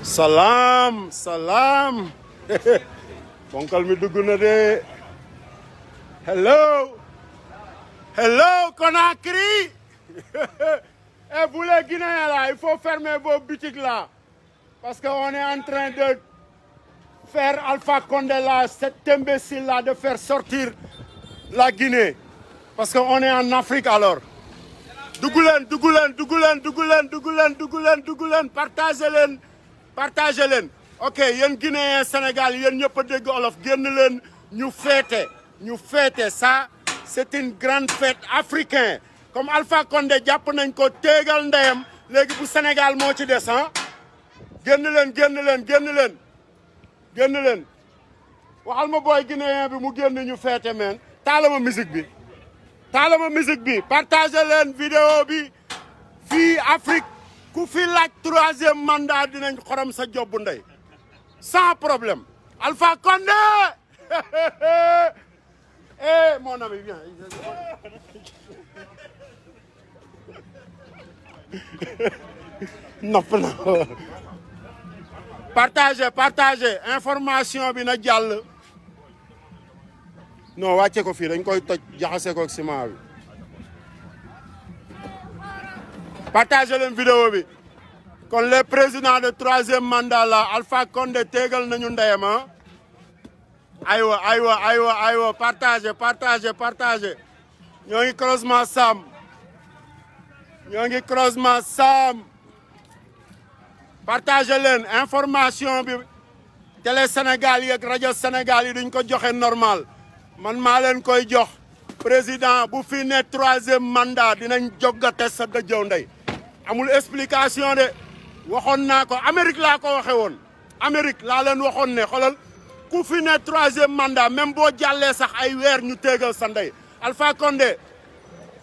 Salam, salam. Ponkal mi dugg na de. Hello. Hello, Conakry. Et vous les Guinéens là, il faut fermer vos boutiques là. Parce qu'on est en train de faire Alpha Condé là, cet imbécile là, de faire sortir la Guinée. Parce qu'on est en Afrique alors. Dugulen, dugulen, dugulen, dugulen, dugulen, dugulen, dugulen, partagez-les. Partagez leen ok yéen Guinéen Sénégal yéen ñëpp a dégg olof génn leen ñu fête ça c'est une grande fête africaine comme Alpha Condé jàpp nañ ko téegal ndeyam léegi bu Sénégal moo ci des ah génn leen waxal ma booy Guinéen bi mu génn ñu fête men taalama musique bi partagez leen vidéo bi fii Afrique ku fi laaj 3e mandat dinañ xorom sa job ndey sans problème Alpha Condé eh mon ami viens nopp na partagez information bi na jàll non wàcce ko fii dañ koy toj jaxase ko ak ciment bi partagez leen vidéo bi kon les présidents de 3e mandat là Alpha Condé téegal nañu ndeyam aywa partagez ñoo ngi croisement Sam partagez leen information bi télé Sénégal yi ak rajo Sénégal yi duñ ko joxe normal man maa leen koy jox président bu fi ne 3e mandat dinañ joggate sa dëjëw ndey amul explication de waxoon naa ko Amérique laa ko waxe woon Amérique laa leen waxoon ne xoolal ku fi ne 3e mandat même boo jàllee sax ay weer ñu téegal sa ndey Alpha Condé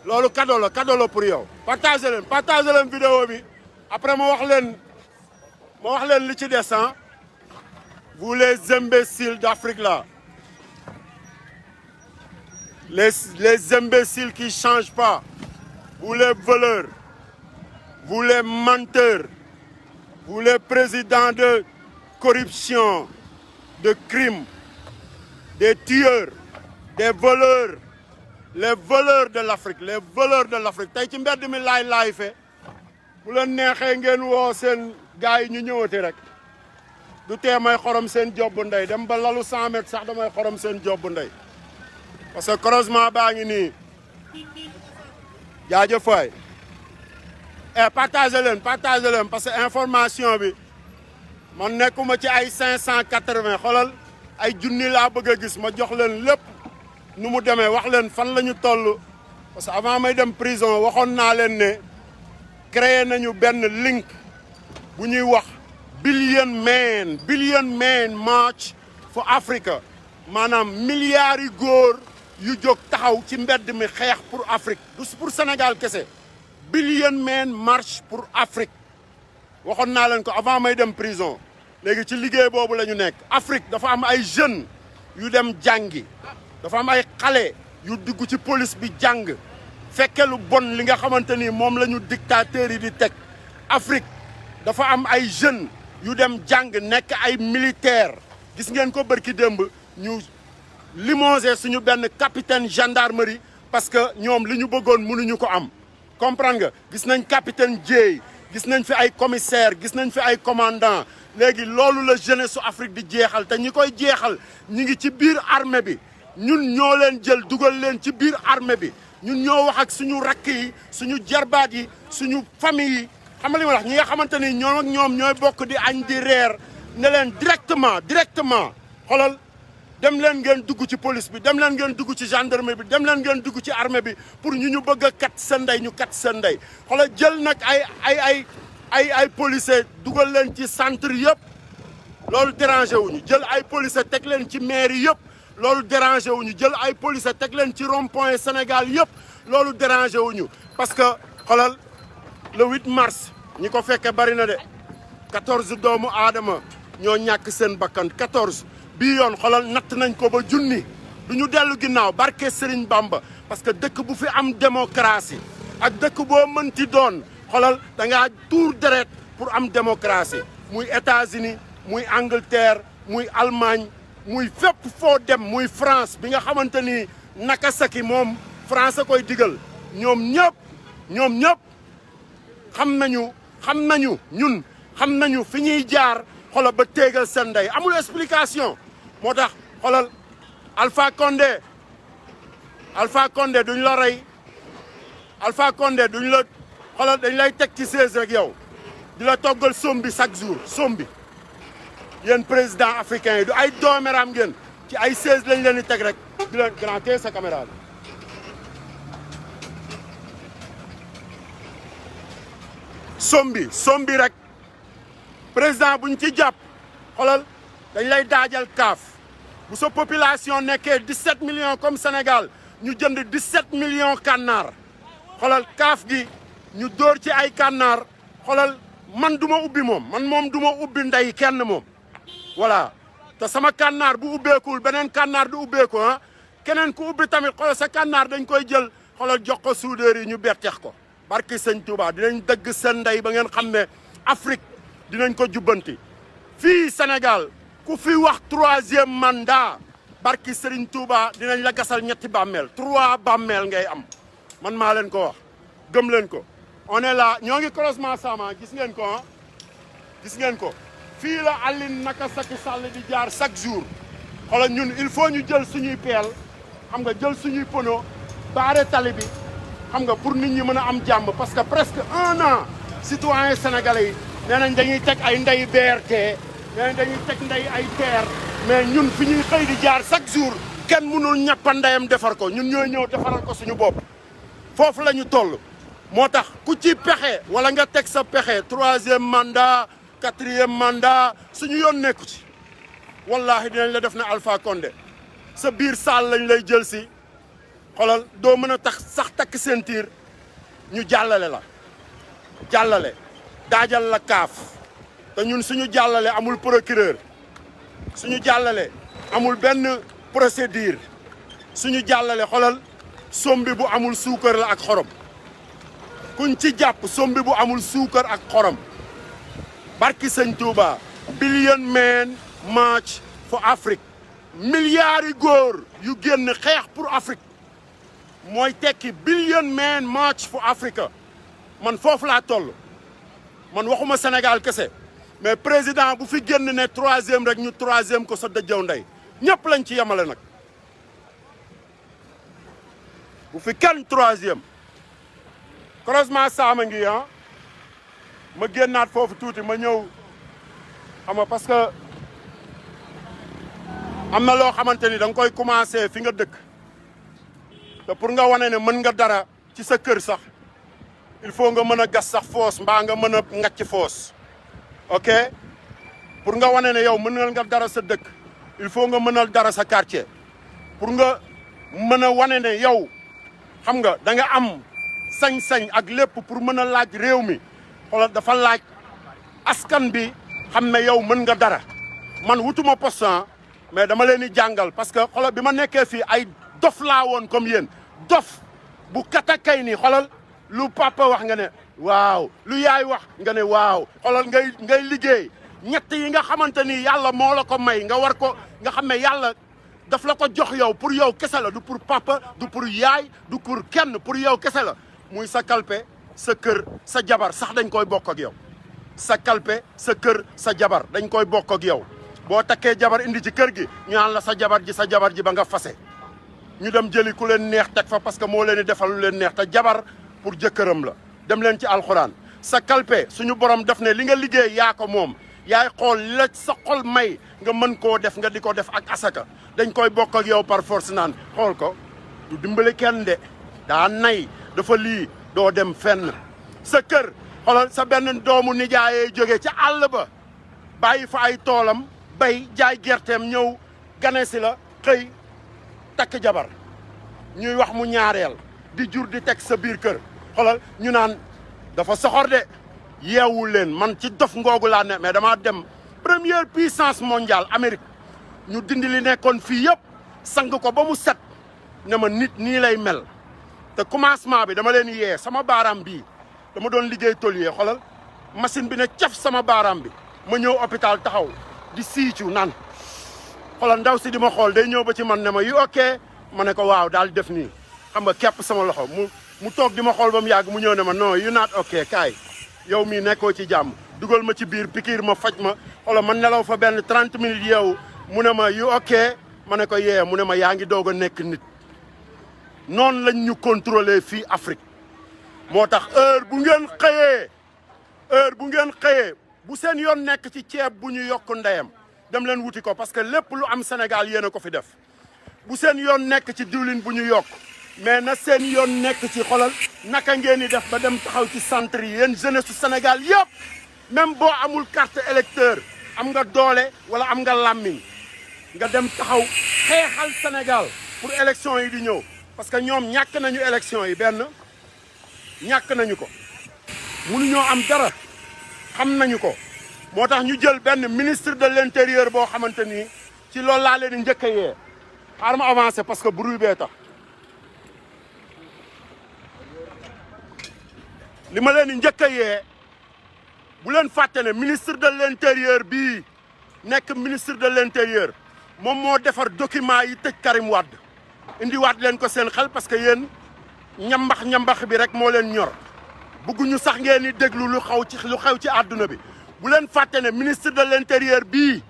loolu cadeau la pour yow partagez leen vidéo bi après ma wax leen li ci des vous les imbéciles d'Afrique là les imbéciles qui changent pas vous les voleurs vous les menteurs, vous les présidents de corruption, de crimes, des tueurs, des voleurs, les voleurs de l'Afrique. Tey ci mbedd mi laay fe bu leen neexee ngeen woo seen gars yi ñu ñëwati rek du tee may xorom seen job ndey dem ba lalu 100 mètres sax damay xorom seen job ndey parce que croisement baa ngi nii jaajëf waay partagez leen parce que information bi man nekkuma ci ay 580 xoolal ay junni laa bëgg a gis ma jox leen lépp nu mu demee wax leen fan la ñu toll parce que avant may dem prison waxoon naa leen ne créé nañu benn link bu ñuy wax billion man march for Africa maanaam milliards yi góor yu jóg taxaw ci mbedd mi xeex pour Afrique du pour Sénégal kese billion man marche pour Afrique waxoon naa leen ko avant may dem prison léegi ci liggéey boobu la ñu nekk Afrique dafa am ay jeunes yu dem jàngi dafa am ay xale yu dugg ci police bi jàng fekke lu bon li nga xamante ni moom la ñu dictateurs yi di teg Afrique dafa am ay jeunes yu dem jàng nekk ay militaires gis ngeen ko bërki démb ñu limogé suñu benn capitaine gendarmerie parce que ñoom li ñu bëggoon mënuñu ko am comprendre nga gis nañ capitaine Dièye gis nañ fi ay commissaire gis nañ fi ay commandant léegi loolu la jeunesse su Afrique di jeexal te ñi koy jeexal ñi ngi ci biir armée bi ñun ñoo leen jël dugal leen ci biir armée bi ñun ñoo wax ak suñu rakk yi suñu jarbaat yi suñu famille yi xam nga li ma wax ñi nga xamante ni ñoom ak ñoom ñooy bokk di añ di reer ne leen directement xoolal dem leen ngeen dugg ci police bi dem leen ngeen dugg ci gendarmerie bi dem leen ngeen dugg ci armée bi pour ñu bëgg a kat seen ndey ñu kat seen ndey xoolal jël nag ay policiers dugal leen ci centre yëpp loolu dérangé wuñu jël ay policiers teg leen ci mairie yëpp loolu dérangé wuñu jël ay policiers teg leen ci rond-point Sénégal yëpp loolu dérangé wuñu parce que xoolal le 8 mars ñi ko fekke bari na de 14 doomu aadama ñoo ñàkk seen bakkan 14 bii yoon xoolal natt nañ ko ba junni du ñu dellu ginnaaw barke Serigne Bamba parce que dëkk bu fi am démocratie ak dëkk boo mënti doon xoolal da ngaa tuur deret pour am démocratie muy États-Unis muy Angleterre muy Allemagne muy fépp foo dem muy France bi nga xamante ni Nagasaki moom France a koy digal ñoom ñëpp xam nañu ñun xam nañu fi ñuy jaar xoolal ba téegal seen ndey amul explication moo tax xoolal Alpha Condé duñ la rey Alpha Condé duñ la xoolal dañ lay teg ci 16 rek yow di la toggal sombi chaque jour sombi yéen président africain yi du ay dooméram ngeen ci ay 16 lañ leen di teg rek di leen grand tee sa caméra bi sombi rek président buñ ci jàpp xoolal dañ lay daajal kaaf bu sa population nekkee 17 millions comme Sénégal ñu jënd 17 millions kànnaar xoolal kaaf gi ñu dóor ci ay kànnaar xoolal man du ma ubbi man du ma ubbi ndey kenn moom voilà te sama kànnaar bu ubbeekul beneen kànnaar du ubbeeku ah keneen ku ubbi tamit xoolal sa kànnaar dañ koy jël xoolal jox ko soudeur yi ñu bertex ko barki sëñ Touba dinañ dëgg seen ndey ba ngeen xam ne Afrique dinañ ko jubbanti fii Sénégal ku fi wax 3e mandat barki Serigne Touba dinañ la gasal 3 bàmmeel ngay am man maa leen ko wax gëm leen ko on est là ñoo ngi croisement Sama gis ngeen ko ah gis ngeen ko fii la Aline Nagasaki Sall di jaar chaque jour xoolal ñun il faut ñu jël suñuy peel xam nga jël suñuy pono baare tali bi xam nga pour nit ñi mën a am jàmm parce que presque 1 an citoyen sénégalais yi nee nañ dañuy teg ay ndey BRT nee nañ dañuy teg ndey ay TER mais ñun fi ñuy xëy di jaar chaque jour kenn mënul ñappa ndeyam defar ko ñun ñooy ñëw defaral ko suñu bopp foofu la ñu toll moo tax ku ci pexe wala nga teg sa pexe 3e mandat 4e mandat suñu yoon nekku ci wallahi dinañ la def na Alpha Condé sa biir saal lañ lay jël si xoolal doo mën a tax sax takk ceinture ñu jàllale la jàllale daajal la kaaf te ñun suñu jàllale amul procureur suñu jàllale amul benn procédure suñu jàllale xoolal sombi bu amul suukar la ak xorom kuñ ci jàpp sombi bu amul suukar ak xorom barki sëñ Touba billion man march for Afrique milliards yi góor yu génn xeex pour Afrique mooy tekki billion man march for Africa man foofu laa toll man waxuma Sénégal kese mais président bu fi génn ne 3e rek ñu 3e ko sa dëjëw ndey ñëpp lañ ci yemale nag bu fi kenn 3e croisement Sama ngi ah ma génnaat foofu tuuti ma ñëw xam nga parce que am na loo xamante ni da nga koy commencé fi nga dëkk te pour nga wane ne mën nga dara ci sa kër sax il faut nga mën a gas sax foos mbaa nga mën a ngacc foos ok pour nga wane ne yow mënal nga dara sa dëkk il faut nga mënal dara sa quartier pour nga mën a wane ne yow xam nga da nga am sañ-sañ ak lépp pour mën a laaj réew mi xoolal dafa laaj askan bi xam ne yow mën nga dara man wutuma poste mais dama leen di jàngal parce que xoolal bi ma nekkee fii ay dof laa woon comme yéen dof bu katakay ni xoolal lu papa wax nga ne waaw lu yaay wax nga ne waaw xoolal ngay liggéey ñett yi nga xamante ni yàlla moo la ko may nga war ko nga xam ne yàlla daf la ko jox yow pour yow kese la du pour papa du pour yaay du pour kenn pour yow kese la muy sa kalpe sa kër sa jabar sax dañ koy bokk ak yow sa kalpe sa kër sa jabar dañ koy bokk ak yow boo takkee jabar indi ci kër gi ñu naan la sa jabar ji ba nga fase ñu dem jëli ku leen neex teg fa parce que moo leen di defal lu leen neex te jabar pour jëkkëram la dem leen ci alxuraan sa kalpe suñu borom def ne li nga liggéey yaa ko moom yaay xool li la sa xol may nga mën koo def nga di ko def ak asaka dañ koy bokk ak yow par force naan xool ko du dimbali kenn de daa nay dafa lii doo dem fenn sa kër xoolal sa benn doomu nijaayee jóge ca àll ba bàyyi fa ay toolam bay jaay gerteem ñëw gane si la xëy takk jabar ñuy wax mu ñaareel di jur di teg sa biir kër xoolal ñu naan dafa soxor de yeewul leen man ci dof ngoogu laa ne mais damaa dem première puissance mondiale Amérique ñu dindi li nekkoon fii yëpp sang ko ba mu set ne ma nit nii lay mel te commencement bi dama leen yee sama baaraam bii dama doon liggéey tôlier xoolal machine bi ne caf sama baaraam bi ma ñëw hôpital taxaw di siicu naan xoolal ndaw si di ma xool day ñëw ba ci man ne ma yu ok ma ne ko waaw daal def nii xam nga képp sama loxo mu toog di ma xool ba mu yàgg mu ñëw ne ma non yu naat ok kaay yow mii nekkoo ci jàmm dugal ma ci biir pikiir ma faj ma xoolal man nelaw fa benn 30 minutes yeewu mu ne ma yu ok ma ne ko yee mu ne ma yaa ngi doog a nekk nit noonu lañ ñu contrôler fii Afrique moo tax heure bu ngeen xëyee bu seen yoon nekk ci ceeb bu ñu yokk ndeyam dem leen wuti ko parce que lépp lu am Sénégal yéen a ko fi def bu seen yoon nekk ci diwlin bu ñu yokk mais na seen yoon nekk ci xolal naka ngeen di def ba dem taxaw ci centre yi yéen jeunesse su Sénégal yëpp même boo amul carte électeur am nga doole wala am nga làmmiñ nga dem taxaw xeexal Sénégal pour élection yi di ñëw parce que ñoom ñàkk nañu élection yi benn ñàkk nañu ko mënuñoo am dara xam nañu ko moo tax ñu jël benn ministre de l'intérieur boo xamante ni ci loolu laa leen di njëkk a yee xaaral ma avancé parce que bruit bee tax li ma leen di njëkk a yee bu leen fàtte ne ministre de l'intérieur bii nekk ministre de l'intérieur moom moo defar document yi tëj Karim Wade indiwaat leen ko seen xel parce que yéen ñambax bi rek moo leen ñor bëgguñu sax ngeen di déglu lu xew ci àdduna bi bu leen fàtte ne ministre de l'intérieur bii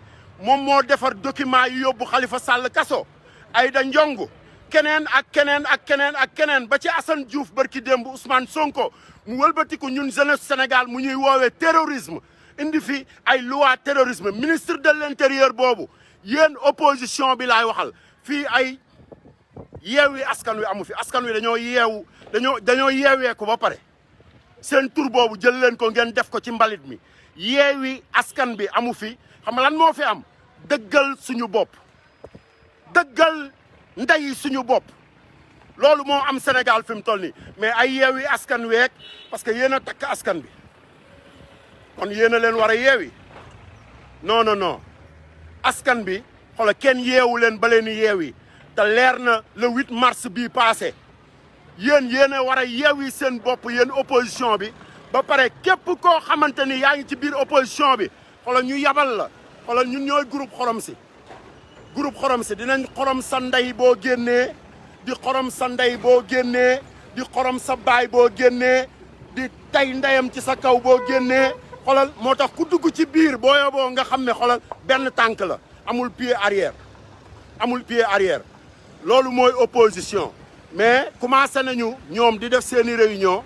moom moo defar document yi yóbbu Khalifa Sall kaso Aïda Ndiongue keneen ak keneen ba ci Assane Diouf barki démb Ousmane Sonko mu wëlbatiku ñun jeunesse Sénégal mu ñuy woowee terrorisme indi fi ay loi terrorisme ministre de l'intérieur boobu yéen opposition bi laay waxal fii ay yeewi askan wi amu fi askan wi dañoo yeewee ko ba pare seen tur boobu jël leen ko ngeen def ko ci mbalit mi yeewi askan bi amu fi xam nga lan moo fi am dëggal suñu bopp dëggal ndey suñu bopp loolu moo am Sénégal fi mu toll nii mais ay yeewi askan week parce que yéen a takk askan bi kon yéen a leen war a yeewi non askan bi xoola kenn yeewu leen ba leen yeewi te leer na le 8 mars bii passé yéen a war a yeewi seen bopp yéen opposition bi ba pare képp koo xamante ni yaa ngi ci biir opposition bi xoola ñu yabal la xoola ñun ñooy groupe xorom si dinañ xorom sa ndey boo génnee di xorom sa ndey boo génnee di xorom sa baay boo génnee di tay ndeyam ci sa kaw boo génnee xoolal moo tax ku dugg ci biir boo yoboo nga xam ne xoolal benn tànk la amul pied arrière loolu mooy opposition mais commencé nañu ñoom di def seeni réunion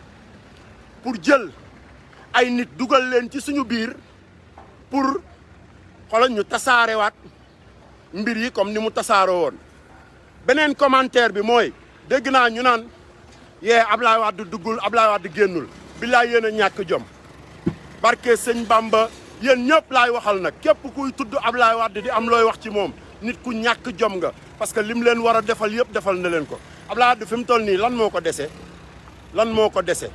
pour jël ay nit dugal leen ci suñu biir pour xoolal ñu tasaarewaat mbir yi comme ni mu tasaaroo woon beneen commentaire bi mooy dégg naa ñu naan yee Ablaye Wade duggul Ablaye Wade génnul billaay yéen a ñàkk jom barke sëñ Bamba yéen ñëpp laay waxal nag képp kuy tudd Ablaye Wade di am looy wax ci moom nit ku ñàkk jom nga parce que lim leen war a defal yëpp defal na leen ko Ablaye Wade fi mu toll nii lan moo ko dese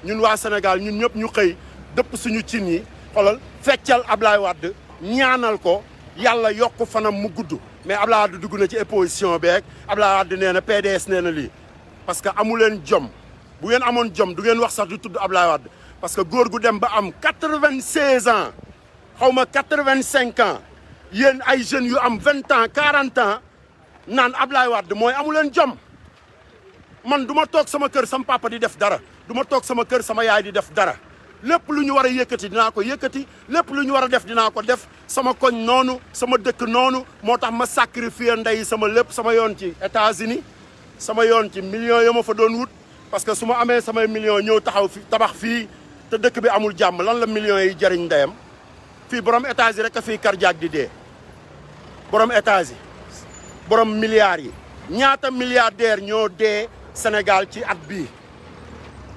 ñun waa Sénégal ñun ñëpp ñu xëy dëpp suñu cin yi xoolal feccal Ablaye Wade ñaanal ko yàlla yokk fanam mu gudd mais Ablaye Wade dugg na ci opposition beeg Ablaye Wade nee na PDS nee na lii parce que amu leen jom bu ngeen amoon jom du ngeen wax sax du tudd Ablaye Wade parce que góor gu dem ba am 96 ans xaw ma 85 ans yéen ay jeunes yu am 20 ans 40 ans naan Ablaye Wade mooy amu leen jom man du ma toog sama kër sama papa di def dara du ma toog sama kër sama yaay di def dara lépp lu ñu war a yëkkati dinaa ko yëkkati lépp lu ñu war a def dinaa ko def sama koñ noonu sama dëkk noonu moo tax ma sacrifier ndey sama lépp sama yoon ci États-Unis sama yoon ci millions yo ma fa doon wut parce que su ma amee samay millions ñëw taxaw fi tabax fii te dëkk bi amul jàmm lan la millions yi jariñ ndeyam fii borom étage yi rek a fii cardiaque di dee borom étage yi borom milliards yi ñaata milliardaire ñoo dee Sénégal ci at bii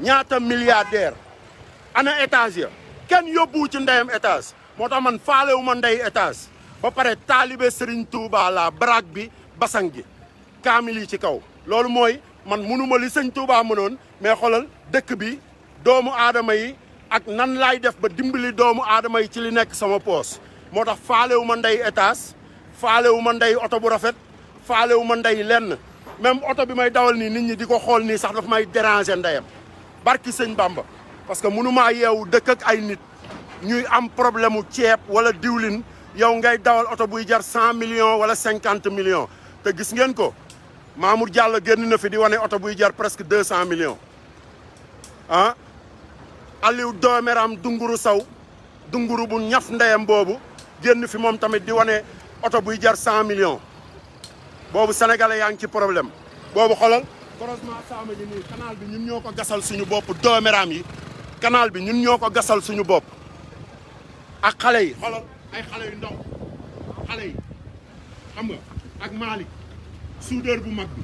ñaata milliardaire ana étage ya kenn yóbbuwu ci ndeyam étage moo tax man faalewu ma ndey étage ba pare taalibe Serigne Touba la baraag bi basang gi kaamil yi ci kaw loolu mooy man mënuma li sëñ Touba mënoon mais xoolal dëkk bi doomu aadama yi ak nan laay def ba dimbali doomu aadama yi ci li nekk sama poos moo tax faalewu ma ndey étage faalewu ma ndey oto bu rafet faalewu ma ndey lenn même oto bi may dawal nii nit ñi di ko xool nii sax daf may déranger ndeyam barki sëñ Bamba parce que mënumaa yeewu dëkk ak ay nit ñuy am problème mu ceeb wala diwlin yow ngay dawal oto buy jar 100 millions wala 50 millions te gis ngeen ko Mamour Diallo génn na fi di wane oto buy jar presque 200 millions ah Aliou Doomeram Dunguru Sow dunguru bu ñaf ndeyam boobu génn fi moom tamit di wane oto buy jar 100 millions boobu sénégalais yaa ngi ci problème boobu xoolal croisement Sama ji nii canal bi ñun ñoo ko gasal suñu bopp Doomeram yi canal bi ñun ñoo ko gasal suñu bopp ak xale yi xoolal ay xale yu ndaw xale yi xam nga ak Malick soudeur bu mag bi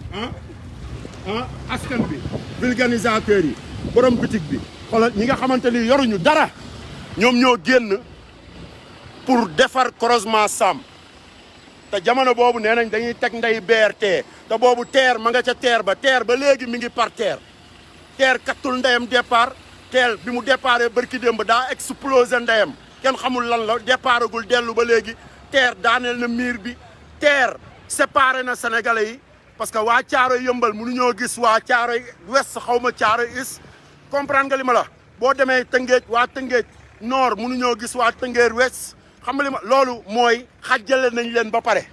askan bi vulganisateur yi borom boutique bi xoolal ñi nga xamante ni yoruñu dara ñoom ñoo génn pour defar croisement Sam te jamono boobu nee nañ dañuy teg ndey BRT te boobu TER ma nga ca TER ba léegi mi ngi par TER kattul ndeyam départ TER bi mu déparé barki démb daa explosé ndeyam kenn xamul lan la départagul dellu ba léegi TER daaneel na miir bi TER séparé na sénégalais yi parce que waa Caaroy yëmbal mënuñoo gis waa Caaroy west xaw ma Caaroy is comprendre nga li ma la boo demee Tëngéej waa Tëngéej nord mënuñoo gis waa Tëngéej west xam nga li ma loolu mooy xajjale nañ leen ba pare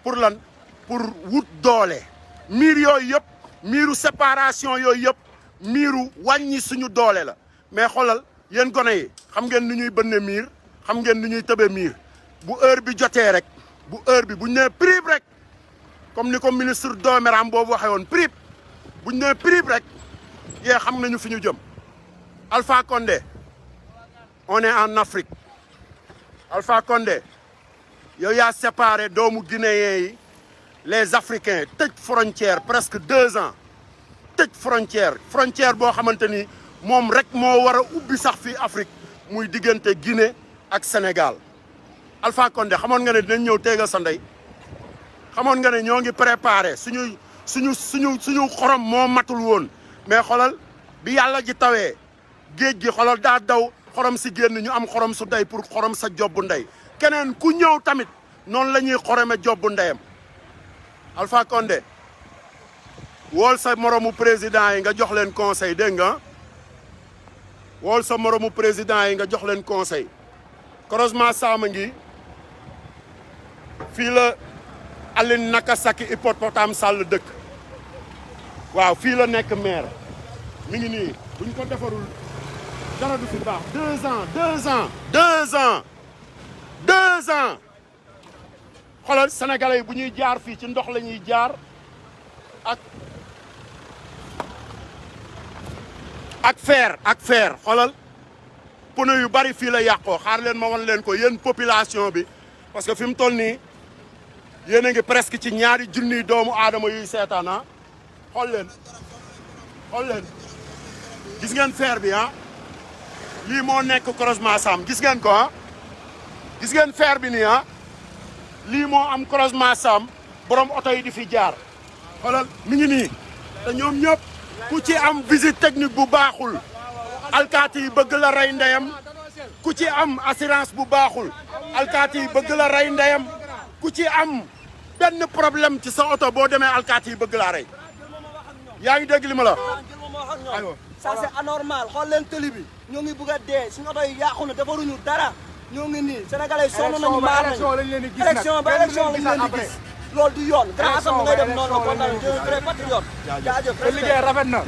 pour lan pour wut doole miir yooyu yëpp miiru séparation yooyu yëpp miiru wàññi suñu doole la mais xoolal yéen gone yi xam ngeen ni ñuy bënne miir xam ngeen ni ñuy tëbe miir bu heure bi jotee rek bu heure bi buñ nee prib rek comme ni ko ministre Doomeram boobu waxee woon prib buñ nee prib rek yee xam nañu fi ñu jëm Alpha Condé on est en Afrique Alpha Condé yow yaa séparé doomu guinéen yi les africains tëj frontière presque 2 ans tëj frontière boo xamante ni moom rek moo war a ubbi sax fii Afrique muy diggante Guinée ak Sénégal Alpha Condé xamoon nga ne dinañ ñëw tegal sa ndey xamoon nga ne ñoo ngi préparé suñu xorom moo matul woon mais xolal bi yàlla ji tawee géej gi xolal daa daw xorom si génn ñu am xorom su day pour xorom sa jobbu ndey keneen ku ñëw tamit noonu la ñuy xorome jobbu ndeyam Alpha Condé wool sa moromu président yi nga jox leen conseil dégg nga wool sa moromu président yi nga jox leen conseil croisement Sama ngi fii la Aline Nakasaki Hippopotame Sall dëkk waaw fii la nekk maire mi ngi nii buñ ko defarul dara du fi baax 2 ans xoolal sénégalais yi bu ñuy jaar fii ci ndox la ñuy jaar ak fer xoolal pneu yu bari fii la yàqoo xaar leen ma wan leen ko yéen population bi parce que fi mu toll nii yéen a ngi presque ci ñaari junniy doomu aadama yuy seetaan xool leen gis ngeen fer bi lii moo nekk croisement Sam gis ngeen ko gis ngeen fer bi nii lii moo am croisement Sam borom oto yi di fi jaar xoolal mi ngi nii te ñoom ñëpp ku ci am visite technique bu baaxul alkaati yi bëgg la rey ndeyam ku ci am assurance bu baaxul alkaati yi bëgg la rey ndeyam ku ci am benn problème ci sa oto boo demee alkaati yi bëgg laa rey yaa ngi dégg li ma la aywa ça c'est anormal xool leen tëli bi ñoo ngi bëgg a dee suñu oto yi yàqu na defaruñu dara ñoo ngi nii sénégalais yi sonn nañu maar nañu élection ba élection lañ leen di gis loolu du yoon grand asam ngay def noonu la kontaan jël très patriote jaajëf liggéey rafet na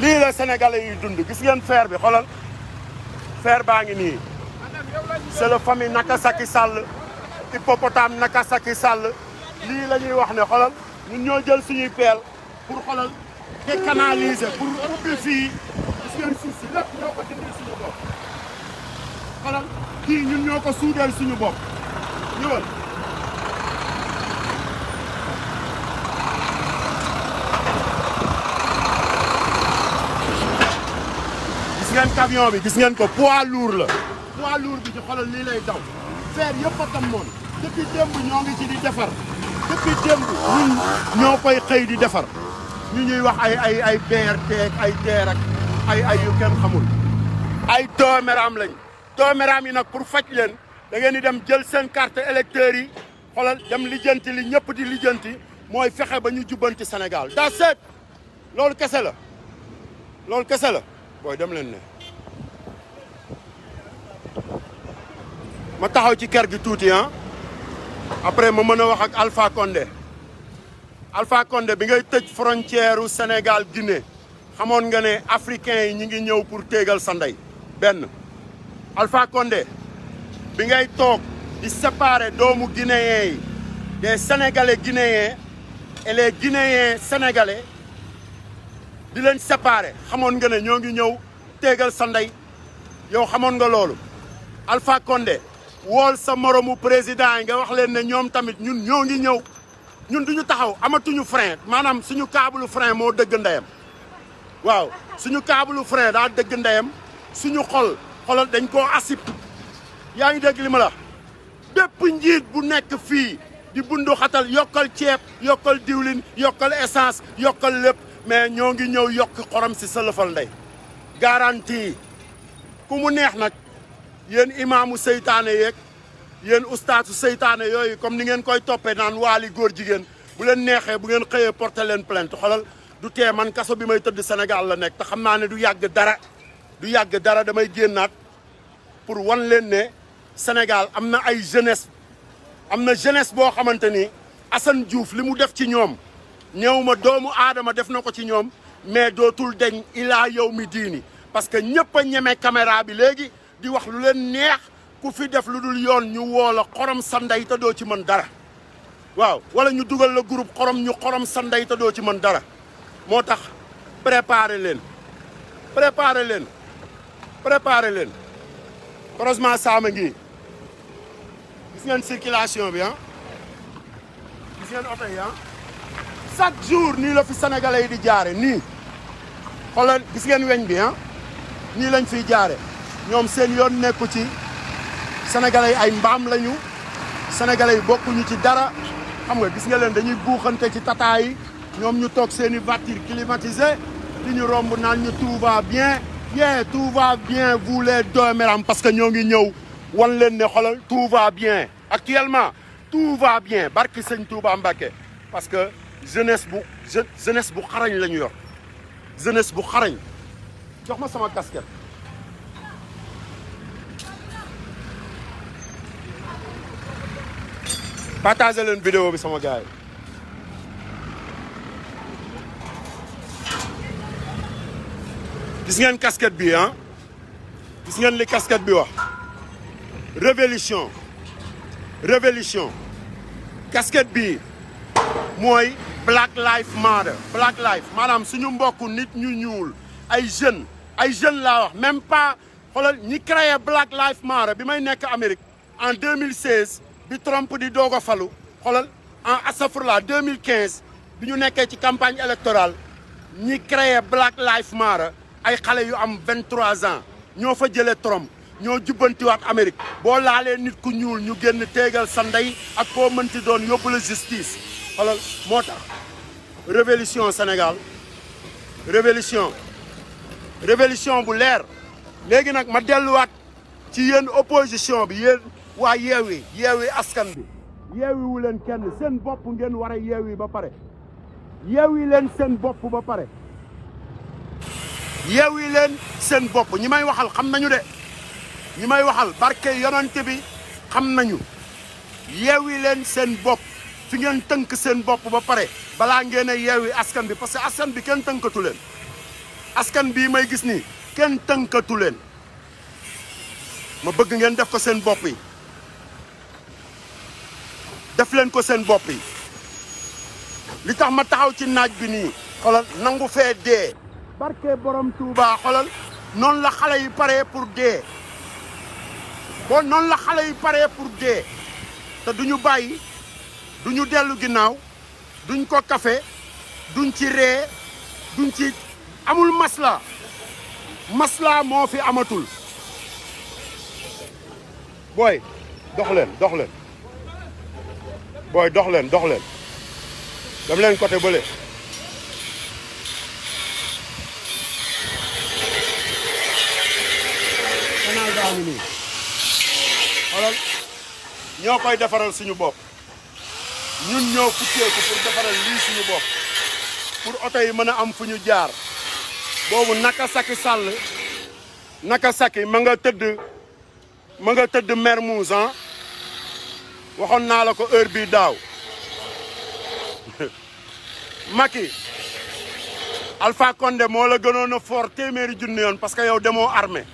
lii la sénégalais yi dund gis ngeen fer bi xoolal fer baa ngi nii c'est la famille Nakasaki Sall Hippopotame Nakasaki Sall lii la ñuy wax ne xoolal ñun ñoo jël suñuy peel pour xoolal décanaliser pour ubbi fii gis ngeen suuf si lépp ñoo ko dindi suñu bopp xoolal kii ñun ñoo ko suudeel suñu bopp ñëwal gis ngeen camion bi gis ngeen ko poids lourd la poids lourd bi ci xoolal lii lay daw fer yëpp a tammoon depuis démb ñoo ngi ci di defar depuis démb ñun ñoo koy xëy di defar ñu ñuy wax ay BRT ay TER ak ay yu kenn xamul ay dooméram lañ dooméram yi nag pour faj leen da ngeen di dem jël seen carte électeur yi xoolal dem lijjanti li ñëpp di lijjanti mooy fexe ba ñu jubbanti Sénégal daa seet loolu kese la loolu kese la booy dem leen ne ma taxaw ci kër gi tuuti ah après ma mën a wax ak Alpha Condé Alpha Condé bi ngay tëj frontière u Sénégal Guinée xamoon nga ne africains yi ñi ngi ñëw pour téegal sa ndey benn Alpha Condé bi ngay toog di séparer doomu guinéens yi des sénégalais guinéens et les guinéens sénégalais di leen séparer xamoon nga ne ñoo ngi ñëw téegal sa ndey yow xamoon nga loolu Alpha Condé wool sa moromu président yi nga wax leen ne ñoom tamit ñun ñoo ngi ñëw ñun duñu taxaw amatuñu frein maanaam suñu câble frein moo dëgg ndeyam waaw suñu câble frein daa dëgg ndeyam suñu xolal dañ koo asib yaa ngi dégg li ma la bépp njiit bu nekk fii di bundu xatal yokkal ceeb yokkal diwlin yokkal essence yokkal lépp mais ñoo ngi ñëw yokk xorom si sa lëfal ndey garantie ku mu neex nag yéen imaamu seytaane yeeg yéen ustaatu seytaane yooyu comme ni ngeen koy toppee naan waali góor jigéen bu leen neexee bu ngeen xëyee porter leen plainte xolal du tee man kaso bi may tëdd Sénégal la nekk te xam naa ne du yàgg dara damay génnaat pour wan leen ne Sénégal am na ay jeunesse boo xamante ni Assane Diouf li mu def ci ñoom ñëw ma doomu aadama def na ko ci ñoom mais dootul deñ ilaa yow mi diini parce que ñëpp a ñeme caméra bi léegi di wax lu leen neex ku fi def lu dul yoon ñu woo la xorom sa ndey te doo ci mën dara waaw wala ñu dugal la groupe xorom sa ndey te doo ci mën dara moo tax préparer leen croisement Sama ngi gis ngeen circulation bi ah gis ngeen oto yi ah chaque jour nii la fi sénégalais yi di jaare nii xoolal gis ngeen weñ bi ah nii lañ fiy jaare ñoom seen yoon nekku ci sénégalais yi ay mbaam lañu sénégalais yi bokkuñu ci dara xam nga gis nga leen dañuy buuxante ci tata yi ñoom ñu toog seen i voiture climatisée di ñu romb naan ñu tout va bien tout va bien vous les dooméram parce que ñoo ngi ñëw wan leen ne xoolal tout va bien actuellement tout va bien barki sëñ Touba Mbacké parce que jeunesse bu xarañ la ñu yor jeunesse bu xarañ jox ma sama casquette partagé leen vidéo bi sama gars yi gis ngeen casquette bi ah gis ngeen li casquette bi wax révolution casquette bi mooy Black Lives Matter maanaam suñu mbokku nit ñu ñuul ay jeunes laa wax même pas xoolal ñi créé Black Lives Matter bi may nekk Amérique en 2016 bi Trump di doog a falu xoolal en asafurla 2015 bi ñu nekkee ci campagne électorale ñi créé Black Lives Matter ay xale yu am 23 ans ñoo fa jëlee Trump ñoo jubbantiwaat Amérique boo laalee nit ku ñuul ñu génn téegal sa ndey ak koo mënti doon yóbbu la justice xoolal moo tax révolution Sénégal révolution bu leer léegi nag ma delluwaat ci yéen opposition bi yéen waa yeewi askan bi yeewi wu leen kenn seen bopp ngeen war a yeewi ba pare yeewi leen seen bopp ba pare yeewi leen seen bopp ñi may waxal xam nañu de ñi may waxal barke yonante bi xam nañu yeewi leen seen bopp fi ngeen tënk seen bopp ba pare balaa ngeen a yeewi askan bi parce que askan bi kenn tënkatu leen askan bii may gis nii kenn tënkatu leen ma bëgg ngeen def ko seen bopp yi def leen ko seen bopp yi li tax ma taxaw ci naaj bi nii xoolal nangu fee dee barke borom Touba xoolal noonu la xale yi paree pour dee bon noonu la xale yi paree pour dee te duñu bàyyi duñu dellu ginnaaw duñ ko kafe duñ ci ree duñ ci amul masla moo fi amatul booy dox leen booy dox leen dem leen côté bële canal gaa ngi nii xoolal ñoo koy defaral suñu bopp ñun ñoo futteeku pour defaral lii suñu bopp pour oto yi mën a am fu ñu jaar boobu Nakasaki Sall Nakasaki ma nga tëdd Mermoz waxoon naa la ko heure bii daaw Macky Alpha Condé moo la gënoon a fort téeméeri junni yoon parce que yow demoo armée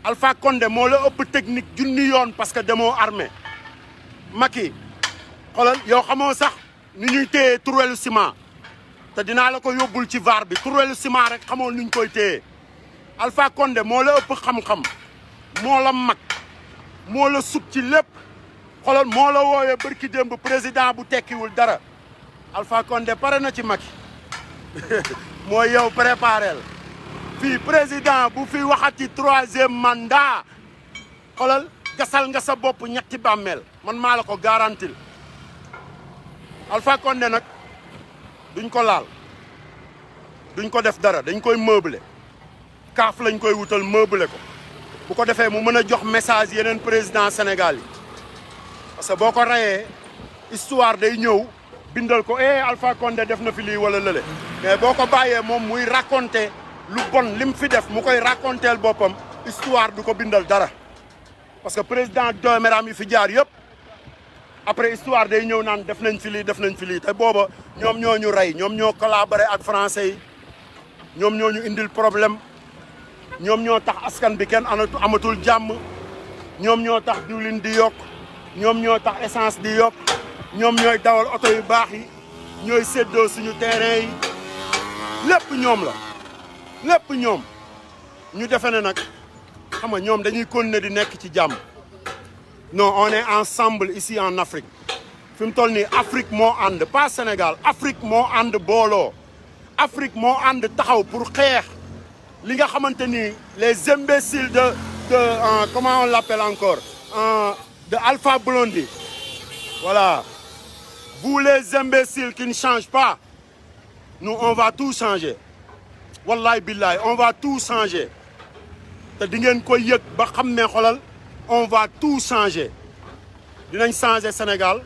Alpha Condé moo la ëpp technique junni yoon parce que demoo armée Macky xoolal yow xamoo sax ni ñuy téye turwelu ciment te dinaa la ko yóbbul ci VAR bi turwelu ciment rek xamoo ni ñu koy téye Alpha Condé moo la ëpp xam-xam moo la mag moo la sut ci lépp xoolal moo la wooyee bërki démb président bu tekkiwul dara Alpha Condé pare na ci Macky mooy yow préparel fii président bu fi waxati 3e mandat xoolal gasal nga sa bopp ñetti bàmmeel man maa la ko garantil Alpha Condé nag duñ ko laal duñ ko def dara dañ koy meubler kaaf lañ koy wutal meubler ko bu ko defee mu mën a jox message yeneen président Sénégal yi parce que boo ko rayee histoire day ñëw bindal ko Alpha Condé def na fi lii wala lële mais boo ko bàyyee moom muy raconter lu bon lim fi def mu koy raconteel boppam histoire du ko bindal dara parce que président dooméram yi fi jaar yëpp après histoire day ñëw naan def nañ fi lii te booba ñoom ñoo ñu rey ñoom ñoo collaboré ak français yi ñoom ñoo ñu indil problème ñoom ñoo tax askan bi kenn amatul jàmm ñoom ñoo tax diwlin di yokk ñoom ñoo tax essence di yokk ñoom ñooy dawal oto yu baax yi ñooy séddoo suñu terrain yi lépp ñoom la lépp ñoom ñu defe ne nag xam nga ñoom dañuy continuer di nekk ci jàmm non on est ensemble ici en Afrique fi mu toll nii Afrique moo ànd pas Sénégal Afrique moo ànd booloo Afrique moo ànd taxaw pour xeex li nga xamante ni les imbéciles de comment on l'appelle encore de Alpha Blondy voilà vous les imbéciles qui ne changent pas nous on va tout changer wallahi billahi on va tout changer te di ngeen koy yëg ba xam ne xolal on va tout changer dinañ changer Sénégal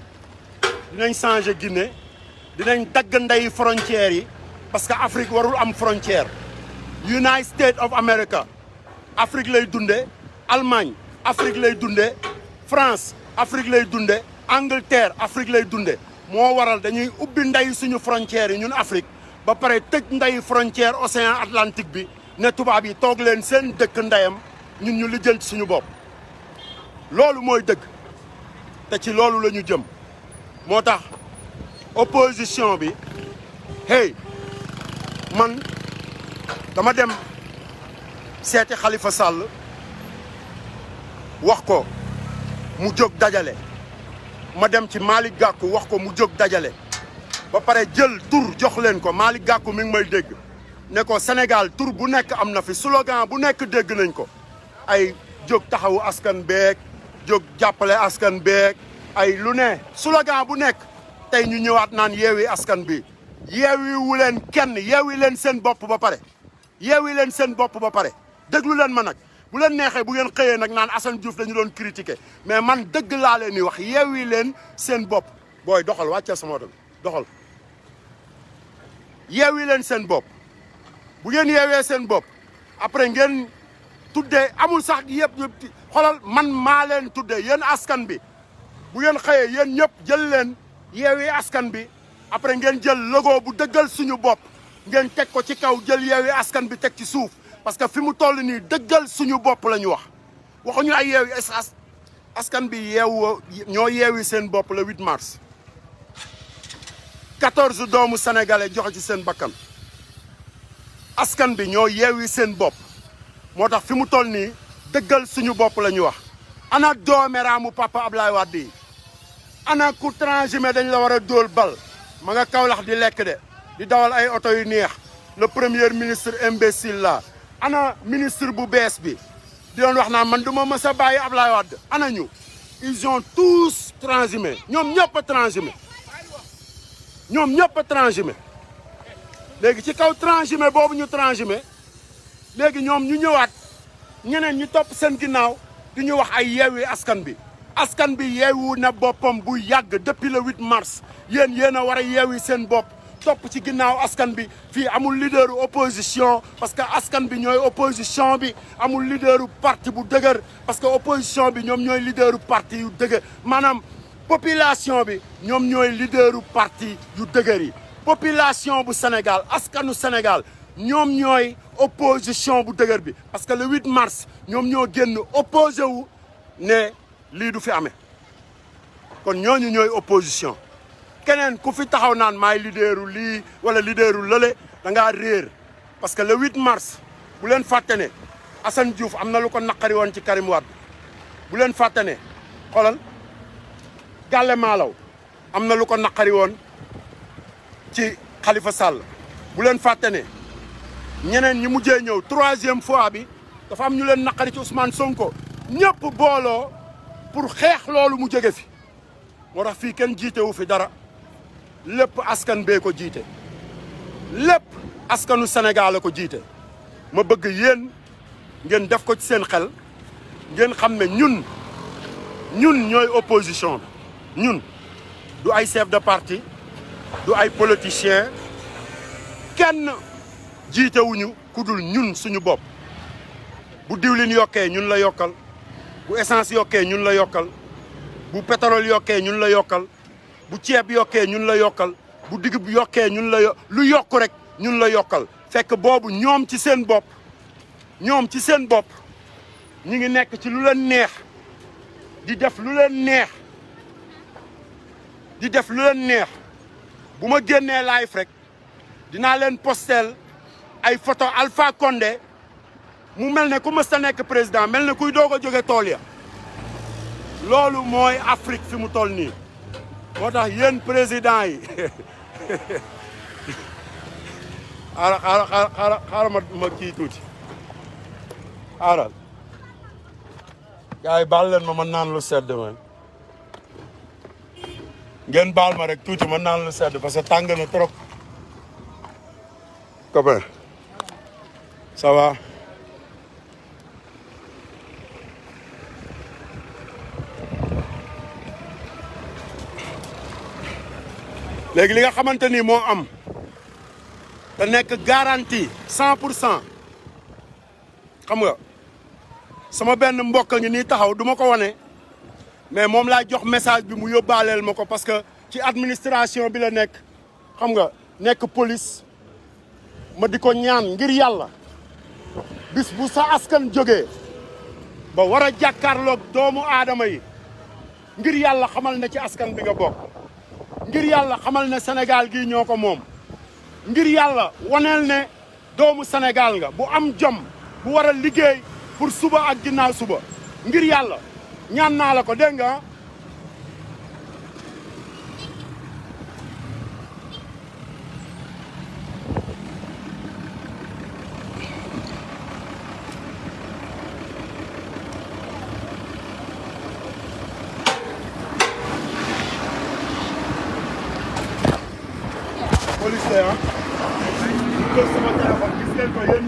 dinañ changer Guinée dinañ dagg ndey frontières yi parce que Afrique warul am frontière United States of America Afrique lay dunde Allemagne Afrique lay dunde France Afrique lay dunde Angleterre Afrique lay dunde moo waral dañuy ubbi ndey suñu frontières yi ñun Afrique ba pare tëj ndey frontière océan Atlantique bi ne tubaab yi toog leen seen dëkk ndeyam ñun ñu lijjanti suñu bopp loolu mooy dëgg te ci loolu la ñu jëm moo tax opposition bi hey man dama dem seeti Khalifa Sall wax ko mu jóg dajale ma dem ci Malick Gakou wax ko mu jóg dajale ba pare jël tur jox leen ko Malick Gakou mi ngi may dégg ne ko Sénégal tur bu nekk am na fi slogan bu nekk dégg nañ ko ay jóg taxawu askan beeg jóg jàppale askan beeg ay lu ne slogan bu nekk tey ñu ñëwaat naan yeewi askan bi yeewi wu leen kenn yeewi leen seen bopp ba pare yeewi leen seen bopp ba pare déglu leen ma nag bu leen neexee bu ngeen xëyee nag naan Assane Diouf dañu doon critiquer mais man dëgg laa leen di wax yeewi leen seen bopp booy doxal wàcceel sama oto bi doxal yeewi leen seen bopp bu ngeen yeewee seen bopp après ngeen tuddee amul sax yëpp xoolal man maa leen tuddee yéen askan bi bu ngeen xëyee yéen ñëpp jël leen yeewi askan bi après ngeen jël logo bu dëggal suñu bopp ngeen teg ko ci kaw jël yeewi askan bi teg ci suuf parce que fi mu toll nii dëggal suñu bopp la ñu wax waxuñu ay yeewi askan bi yeewu ñoo yeewi seen bopp le 8 mars 14 doomu sénégalais joxe ci seen bakkan askan bi ñoo yeewi seen bopp moo tax fi mu toll nii dëggal suñu bopp la ñu wax ana doomeraamu papa Ablaye Wade yi ana ku transhumé dañ la war a dóol bal ma nga Kaolack di lekk de di dawal ay oto yu neex le premier ministre imbécile la ana ministre bu bees bi di doon wax naa man du ma mës a bàyyi Ablaye Wade ana ñu ils ont tous transhumé ñoom ñëpp a transhumé ñoom ñëpp a transhumé léegi ci kaw transhumé boobu ñu transhumé léegi ñoom ñu ñëwaat ñeneen ñu topp seen ginnaaw di ñu wax ay yeewi askan bi askan bi yeewu na boppam bu yàgg depuis le 8 mars yéen a war a yeewi seen bopp topp ci ginnaaw askan bi fii amul leaderu opposition parce que askan bi ñooy opposition bi amul leaderu parti bu dëgër parce que opposition bi ñoom ñooy leaderu parti yu dëgër maanaam population bi ñoom ñooy leaderu parti yu dëgër yi population bu Sénégal askanu Sénégal ñoom ñooy opposition bu dëgër bi parce que le 8 mars ñoom ñoo génn opposé wu ne lii du fi amee kon ñooñu ñooy opposition keneen ku fi taxaw naan maay leaderu lii wala leaderu lële da ngaa réer parce que le 8 mars bu leen fàtte ne Assane Diouf am na lu ko naqari woon ci Karim Wade bu leen fàtte ne xoolal Gàlle Maalaw am na lu ko naqari woon ci Khalifa Sall bu leen fàtte ne ñeneen ñi mujjee ñëw 3e fois bi dafa am ñu leen naqari ci Ousmane Sonko ñëpp booloo pour xeex loolu mu jóge fi moo tax fii kenn jiitewu fi dara lépp askan bee ko jiite lépp askanu Sénégal la ko jiite ma bëgg yéen ngeen def ko ci seen xel ngeen xam ne ñun ñooy opposition bi ñun du ay chef de parti du ay politicien kenn jiitewuñu ku dul ñun suñu bopp bu diwlin yokkee ñun la yokkal bu essence yokkee ñun la yokkal bu pétrole yokkee ñun la yokkal bu ceeb yokkee ñun la yokkal bu digub yokkee ñun la lu yokk rek ñun la yokkal fekk boobu ñoom ci seen bopp ñu ngi nekk ci lu leen neex di def lu leen neex bu ma génnee live rek dinaa leen postel ay photo Alpha Condé mu mel ne ku mës ta nekk président mel ne kuy doog a jóge tool ya loolu mooy Afrique fi mu toll nii moo tax yéen président yi xaaral ma kii tuuti xaaral gars yi baal leen ma naan lu sedd man ngeen baal ma rek tuuti ma naan lu sedd parce que tàng na trop copain ça va léegi li nga xamante ni moo am te nekk garantie 100% xam nga sama benn mbokk ngi nii taxaw du ma ko wane mais moom laa jox message bi mu yóbbaaleel ma ko parce que ci administration bi la nekk xam nga nekk police ma di ko ñaan ngir yàlla bis bu sa askan jógee ba war a jàkkaarloog doomu aadama yi ngir yàlla xamal ne ci askan bi nga bokk ngir yàlla xamal ne Sénégal gii ñoo ko moom ngir yàlla waneel ne doomu Sénégal nga bu am jom bu war a liggéey pour suba ak ginnaaw suba ngir yàlla ñaan naa la ko dégg nga police la ah. sama téléphone gis ngeen ko yéen